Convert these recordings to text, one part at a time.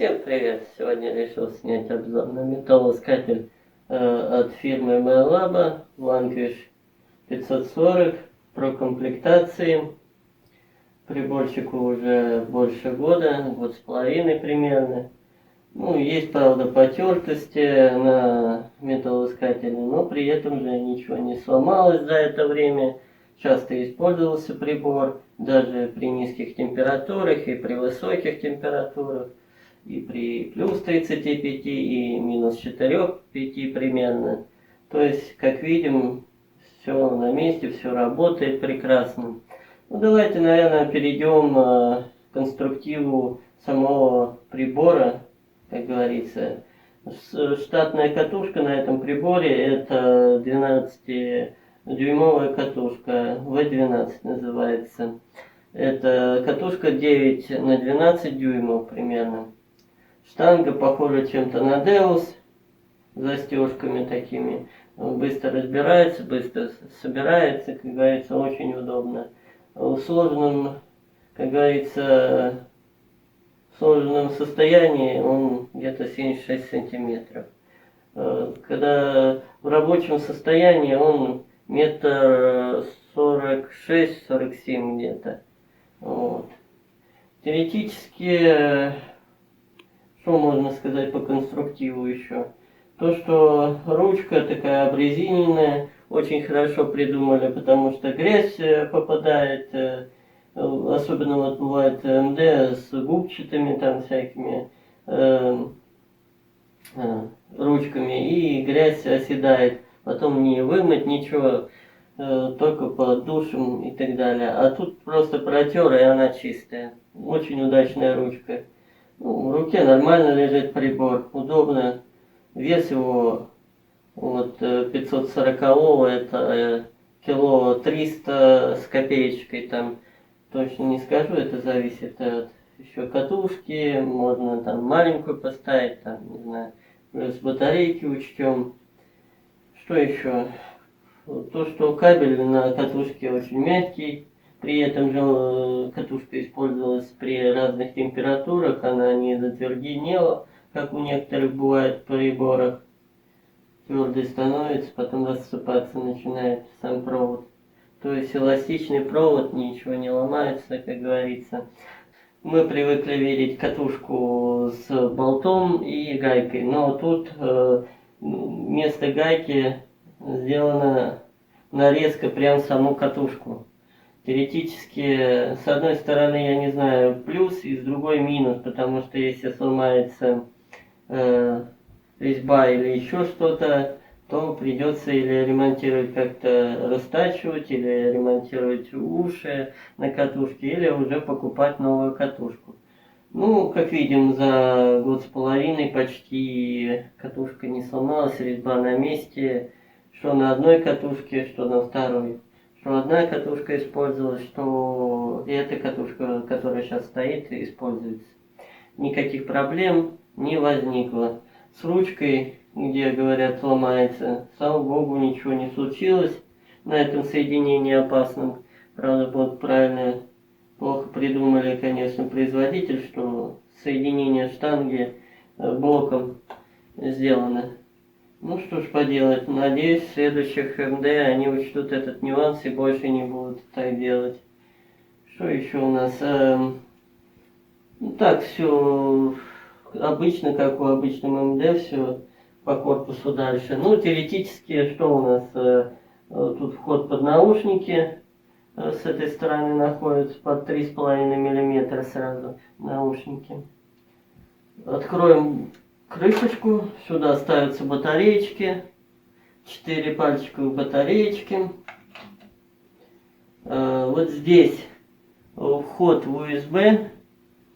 Всем привет! Сегодня решил снять обзор на металлоискатель от фирмы Mylab Vanquish 540 про комплектации. Приборчику уже больше года, год с половиной примерно. Ну, есть, правда, потертости на металлоискателе, но при этом же ничего не сломалось за это время. Часто использовался прибор, даже при низких температурах и при высоких температурах. И при плюс 35 и минус 4-5 примерно. То есть, как видим, все на месте, все работает прекрасно. Ну, давайте, наверное, перейдем к конструктиву самого прибора, как говорится. Штатная катушка на этом приборе это 12-дюймовая катушка, V12 называется. Это катушка 9 на 12 дюймов примерно. Штанга похожа чем-то на Deus, с застежками такими. Быстро разбирается, быстро собирается, как говорится, очень удобно. В сложном, как говорится, в сложенном состоянии он где-то 76 сантиметров. Когда в рабочем состоянии он метр 46-47 где-то. Вот. Теоретически, что можно сказать по конструктиву еще? То, что ручка такая обрезиненная, очень хорошо придумали, потому что грязь попадает, особенно вот бывает МД с губчатыми там всякими ручками, и грязь оседает, потом не вымыть ничего, только под душем и так далее. А тут просто протер, и она чистая. Очень удачная ручка. Ну, в руке нормально лежит прибор, удобно. Вес его вот 540-го, это кило 300 с копеечкой, там точно не скажу, это зависит от еще катушки, можно там маленькую поставить, там, не знаю, плюс батарейки учтем. Что еще? То, что кабель на катушке очень мягкий, при этом же катушка использовалась при разных температурах, она не затверденела, как у некоторых бывает в приборах. Твердый становится, потом рассыпаться начинает сам провод. То есть эластичный провод, ничего не ломается, как говорится. Мы привыкли видеть катушку с болтом и гайкой, но тут вместо гайки сделана нарезка прям в саму катушку. Теоретически, с одной стороны, я не знаю, плюс, и с другой минус, потому что если сломается резьба или еще что-то, то придется или ремонтировать как-то, растачивать, или ремонтировать уши на катушке, или уже покупать новую катушку. Ну, как видим, за год с половиной почти катушка не сломалась, резьба на месте, что на одной катушке, что на второй. Что одна катушка использовалась, что и эта катушка, которая сейчас стоит, используется. Никаких проблем не возникло. С ручкой, где, говорят, ломается, слава богу, ничего не случилось на этом соединении опасном. Правда, вот правильно, плохо придумали, конечно, производитель, что соединение штанги блоком сделано. Ну что ж поделать, надеюсь, в следующих МД они учтут этот нюанс и больше не будут так делать. Что еще у нас? Ну так, все обычно, как у обычного МД, все по корпусу дальше. Ну, теоретически, что у нас? Тут вход под наушники с этой стороны находится, под 3,5 мм сразу наушники. Откроем крышечку, сюда ставятся батареечки, 4 пальчиковых батареечки. Вот здесь вход в USB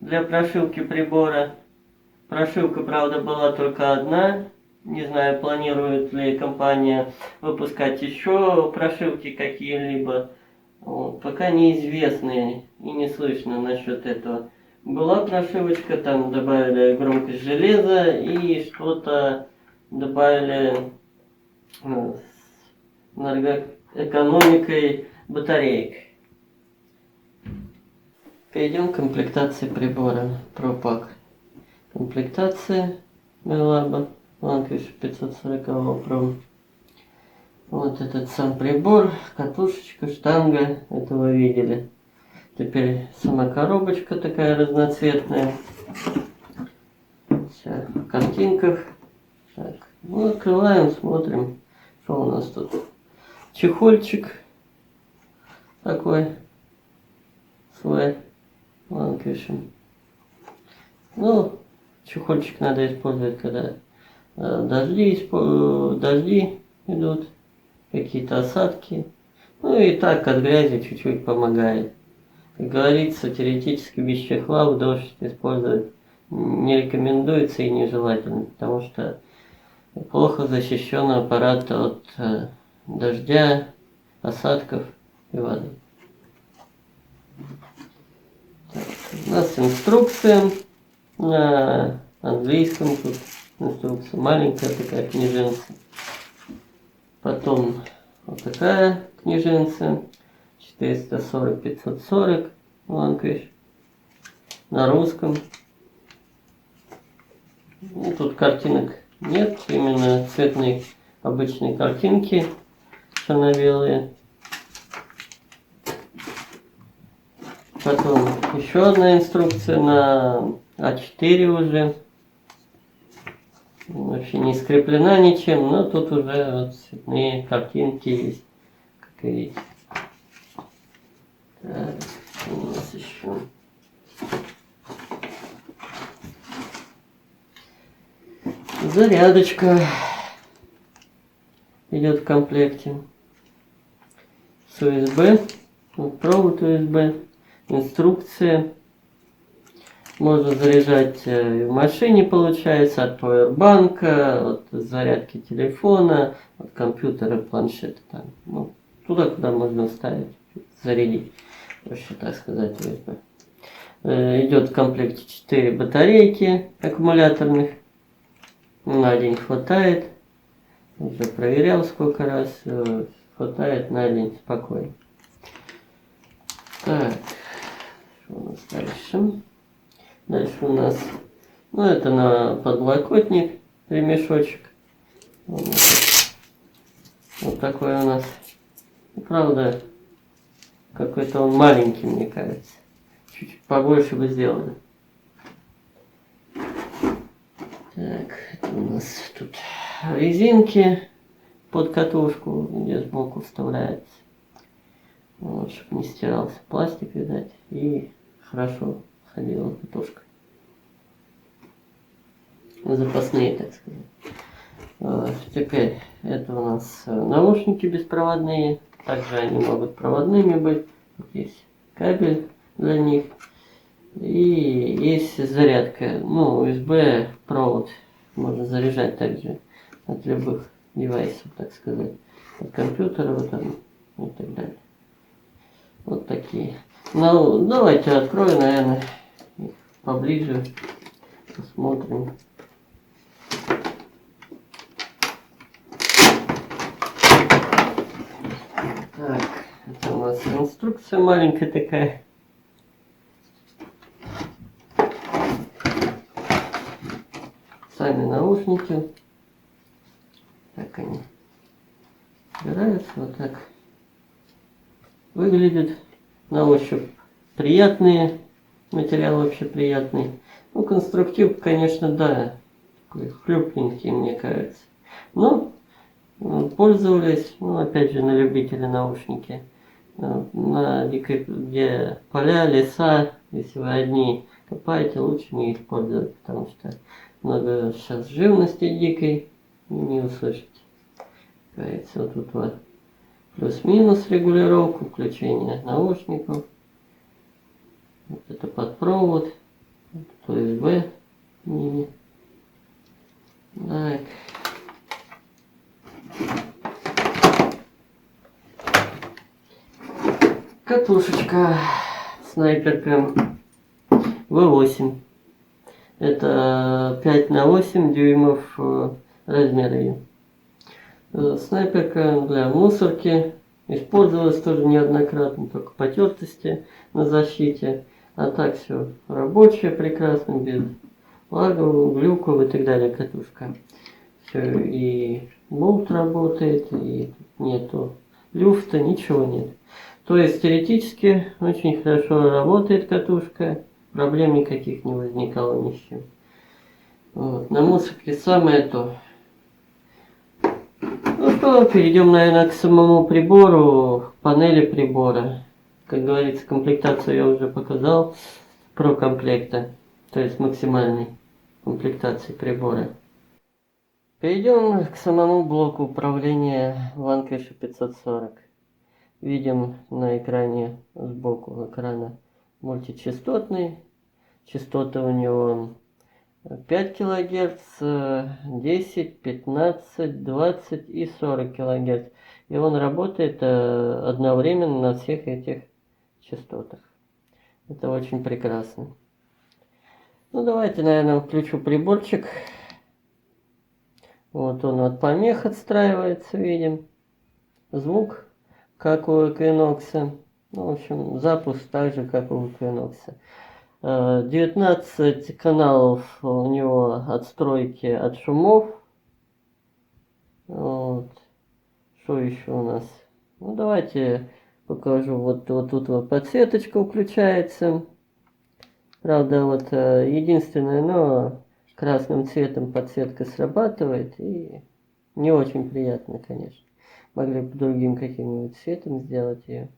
для прошивки прибора. Прошивка, правда, была только одна. Не знаю, планирует ли компания выпускать еще прошивки какие-либо. Пока неизвестно и не слышно насчет этого. Была прошивочка, там добавили громкость железа и что-то добавили с энергоэкономикой батареек. Перейдем к комплектации прибора ProPack. Комплектация Мелаба. Vanquish 540 Pro. Вот этот сам прибор, катушечка, штанга, это вы видели. Теперь сама коробочка такая разноцветная. Вся в картинках. Так, ну открываем, смотрим, что у нас тут. Чехольчик такой с Vanquish. Ну, чехольчик надо использовать, когда дожди идут, какие-то осадки. Ну и так от грязи чуть-чуть помогает. Как говорится, теоретически без чехла в дождь использовать не рекомендуется и нежелательно, потому что плохо защищен аппарат от дождя, осадков и воды. Так, у нас инструкция на английском, тут инструкция маленькая такая книженца. Потом вот такая книженца 440-540 Vanquish на русском. Ну, тут картинок нет, именно цветные обычные картинки черно-белые. Потом еще одна инструкция на А4 уже. Вообще не скреплена ничем, но тут уже вот цветные картинки есть, как и видите. Так, что у нас еще? Зарядочка идет в комплекте с USB, вот провод USB, инструкция. Можно заряжать в машине, получается, от пауэрбанка, от зарядки телефона, от компьютера, планшета. Там. Ну, туда, куда можно вставить, зарядить, вообще так сказать, USB. Идет в комплекте 4 батарейки аккумуляторных. На день хватает. Уже проверял сколько раз. Хватает на день спокойно. Так, что у нас дальше? Дальше у нас, ну это на подлокотник, ремешочек. Вот такой у нас. Правда, какой-то он маленький, мне кажется. Чуть побольше бы сделали. Так, это у нас тут резинки под катушку, где сбоку вставляется. Вот, чтобы не стирался пластик, видать, и хорошо ходила катушка. Запасные, так сказать. Теперь это у нас наушники беспроводные. Также они могут проводными быть. Вот есть кабель для них. И есть зарядка. Ну, USB провод можно заряжать также от любых девайсов, так сказать. От компьютера вот там, и так далее. Вот такие. Ну, давайте открою, наверное, поближе. Посмотрим. Так, это у нас инструкция маленькая такая. Сами наушники. Так они собираются, вот так выглядят. На ощупь приятные, материал вообще приятный. Ну, конструктив, конечно, да, такой хлюпненький, мне кажется. Но пользовались, ну, опять же, на любителя наушники. На где поля, леса, если вы одни копаете, лучше не использовать, потому что много сейчас живности дикой, не услышите. Кажется, вот тут вот плюс-минус регулировку, включение наушников. Вот это под провод, вот USB мини. Так. Катушечка снайперка V8. Это 5 на 8 дюймов размер ее. Снайперка для мусорки. Использовалась тоже неоднократно, только потертости на защите. А так все рабочее, прекрасно, без лагу, глюков и так далее катушка. Все, и болт работает, и нету люфта, ничего нет. То есть теоретически очень хорошо работает катушка, проблем никаких не возникало ни с чем. Вот. На мусорке самое то. Ну что, перейдем, наверное, к самому прибору, панели прибора. Как говорится, комплектацию я уже показал про комплекта, то есть максимальной комплектации прибора. Перейдем к самому блоку управления Vanquish 540. Видим на экране, сбоку экрана, мультичастотный. Частоты у него 5 кГц, 10, 15, 20 и 40 кГц. И он работает одновременно на всех этих частотах. Это очень прекрасно. Ну давайте, наверное, включу приборчик. Вот он от помех отстраивается, видим. Звук, как у Equinox. Ну, в общем, запуск так же, как у Equinox. 19 каналов у него отстройки от шумов. Вот. Что еще у нас? Ну, давайте покажу. Вот тут вот подсветочка включается. Правда, вот единственное, но красным цветом подсветка срабатывает. И не очень приятно, конечно. Могли бы другим каким-нибудь цветом сделать ее.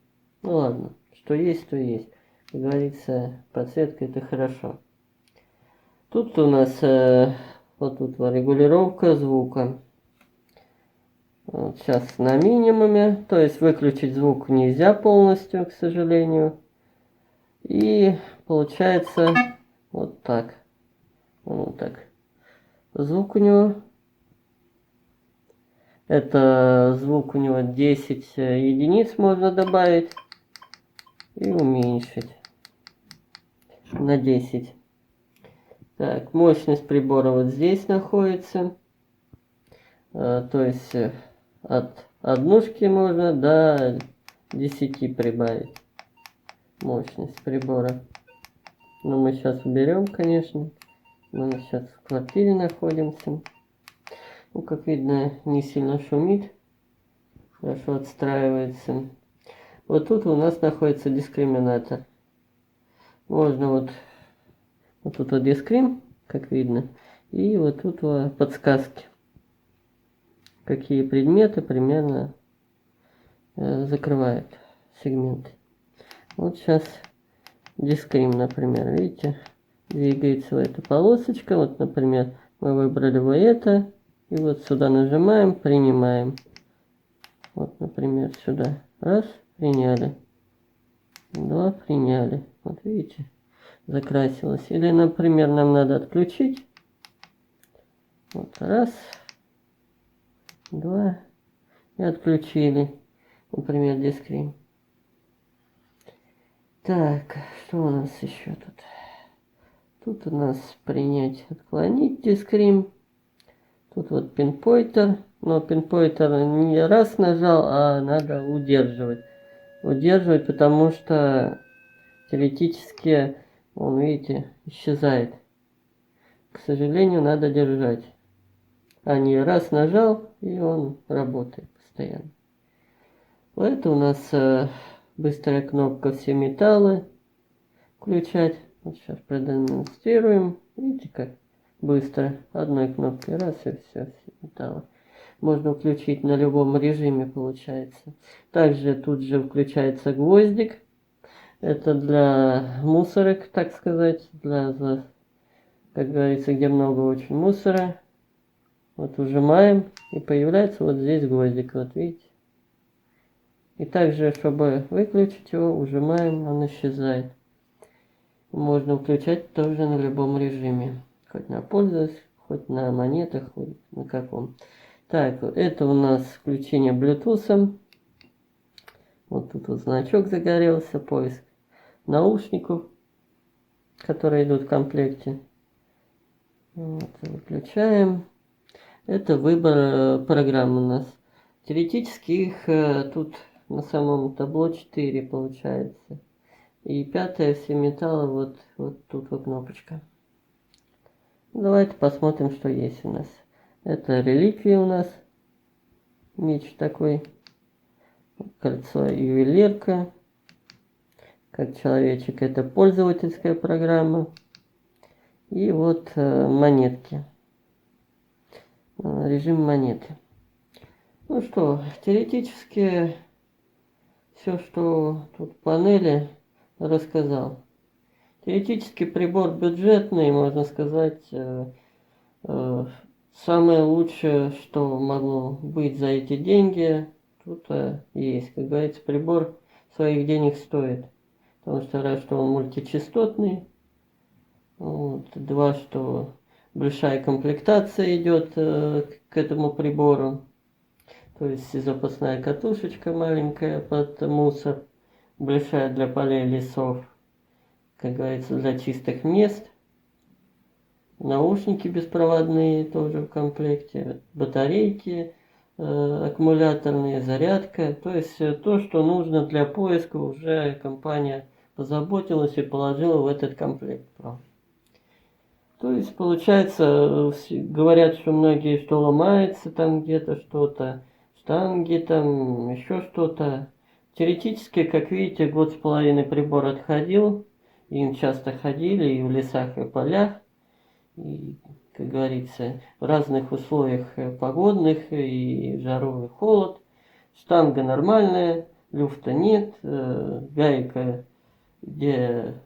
Ну ладно, что есть, то есть. Как говорится, подсветка это хорошо. Тут у нас вот тут регулировка звука. Вот сейчас на минимуме. То есть выключить звук нельзя полностью, к сожалению. И получается вот так. Вот так. Звук у него. Это звук у него 10 единиц можно добавить и уменьшить на 10. Так, мощность прибора вот здесь находится. То есть от однушки можно до 10 прибавить мощность прибора. Но мы сейчас уберем, конечно. Мы сейчас в квартире находимся. Ну, как видно, не сильно шумит. Хорошо отстраивается. Вот тут у нас находится дискриминатор. Можно вот тут вот дискрим, как видно. И вот тут вот подсказки. Какие предметы примерно закрывают сегменты. Вот сейчас дискрим, например, видите, двигается в эта полосочка. Вот, например, мы выбрали вот это. И вот сюда нажимаем, принимаем. Вот, например, сюда. Раз, приняли. Два, приняли. Вот видите, закрасилось. Или, например, нам надо отключить. Вот, раз, два. И отключили. Например, дискрим. Так, что у нас еще тут? Тут у нас принять, отклонить дискрим. Тут вот пинпоинтер. Но пинпоинтер не раз нажал, а надо удерживать. Удерживать, потому что теоретически он, видите, исчезает. К сожалению, надо держать. А не раз нажал, и он работает постоянно. Вот это у нас быстрая кнопка «Все металлы» включать. Вот сейчас продемонстрируем. Видите, как быстро. Одной кнопкой раз и все металлы. Можно включить на любом режиме, получается. Также тут же включается гвоздик. Это для мусорок, так сказать. Для, как говорится, где много очень мусора. Вот ужимаем. И появляется вот здесь гвоздик. Вот видите. И также, чтобы выключить его, ужимаем, он исчезает. Можно включать тоже на любом режиме. Хоть на пользуюсь, хоть на монетах, хоть на каком. Так, это у нас включение Bluetooth. Вот тут вот значок загорелся, поиск наушников, которые идут в комплекте. Вот, выключаем. Это выбор программ у нас. Теоретически их тут на самом табло 4 получается. И пятое, все металлы, вот тут вот кнопочка. Давайте посмотрим, что есть у нас. Это реликвия у нас. Меч такой. Кольцо ювелирка. Как человечек, это пользовательская программа. И вот монетки. Режим монеты. Ну что, теоретически все, что тут в панели, рассказал. Теоретически прибор бюджетный, можно сказать, самое лучшее, что могло быть за эти деньги, тут есть. Как говорится, прибор своих денег стоит. Потому что раз, что он мультичастотный, вот, два, что большая комплектация идет к этому прибору. То есть запасная катушечка маленькая под мусор, большая для полей лесов, как говорится, для чистых мест. Наушники беспроводные тоже в комплекте, батарейки аккумуляторные, зарядка. То есть то, что нужно для поиска, уже компания позаботилась и положила в этот комплект. То есть получается, говорят, что многие, что ломается там где-то что-то, штанги там, еще что-то. Теоретически, как видите, 1,5 года прибор отходил, им часто ходили и в лесах, и в полях, и, как говорится, в разных условиях погодных, и жару, и холод. Штанга нормальная, люфта нет, гайка, где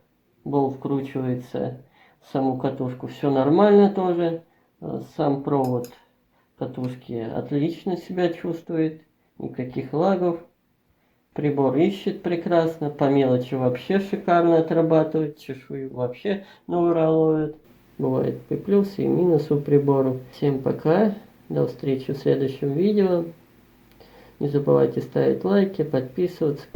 болт вкручивается, саму катушку, все нормально тоже. Сам провод катушки отлично себя чувствует, никаких лагов. Прибор ищет прекрасно, по мелочи вообще шикарно отрабатывает, чешую вообще на ура ловит. Бывает и плюсы, и минусы у прибора. Всем пока, до встречи в следующем видео. Не забывайте ставить лайки, подписываться.